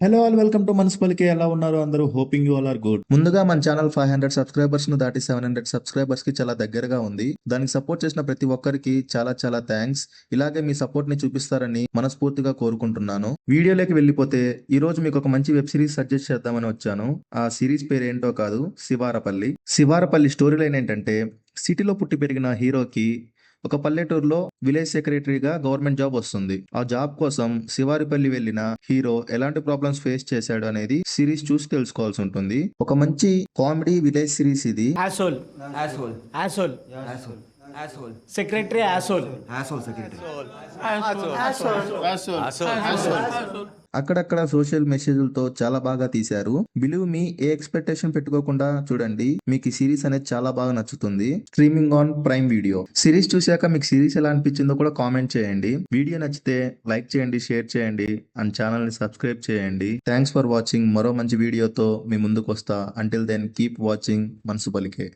Hello all welcome to మనస్పల్లికి. ఎలా ఉన్నారు అందరూ? Hoping you all are good. ముందుగా మన ఛానల్ 500 సబ్స్క్రైబర్స్ ను దాటి 700 సబ్స్క్రైబర్స్ కి చాలా దగ్గరగా ఉంది. దానికి సపోర్ట్ చేసిన ప్రతి ఒక్కరికి చాలా చాలా థ్యాంక్స్. ఇలాగే మీ సపోర్ట్ ని చూపిస్తారని మనస్ఫూర్తిగా కోరుకుంటున్నాను. వీడియోలోకి వెళ్ళిపోతే ఈ రోజు మీకు ఒక మంచి వెబ్ సిరీస్ సజెస్ట్ చేద్దామని వచ్చాను. ఆ సిరీస్ పేరు ఏంటో కాదు, శివారపల్లి. శివారపల్లి స్టోరీ లైన్ ఏంటంటే, సిటీలో పుట్టి పెరిగిన హీరోకి ఒక పల్లెటూరులో విలేజ్ సెక్రటరీగా గవర్నమెంట్ జాబ్ వస్తుంది. ఆ జాబ్ కోసం శివారిపల్లి వెళ్లిన హీరో ఎలాంటి ప్రాబ్లమ్స్ ఫేస్ చేశాడు అనేది సిరీస్ చూసి తెలుసుకోవాల్సి ఉంటుంది. ఒక మంచి కామెడీ విలేజ్ సిరీస్ ఇది. Asshole. Asshole. Asshole. Asshole. Asshole. Secretary asshole. Asshole secretary. అక్కడక్కడ సోషల్ మెసేజ్లతో చాలా బాగా తీశారు. బిలీవ్ మీ, ఏ ఎక్స్పెక్టేషన్ పెట్టుకోకుండా చూడండి. మీకు ఈ సిరీస్ అనేది చాలా బాగా నచ్చుతుంది. Streaming on prime video. Series చూశాక మీకు సిరీస్ ఎలా అనిపించిందో కూడా కామెంట్ చేయండి. వీడియో నచ్చితే లైక్ చేయండి, షేర్ చేయండి అండ్ ఛానల్ ని సబ్స్క్రైబ్ చేయండి. Thanks for watching. మరో మంచి వీడియోతో మీ ముందుకు వస్తా. అంటిల్ దెన్ కీప్ వాచింగ్ మనసు పలికే.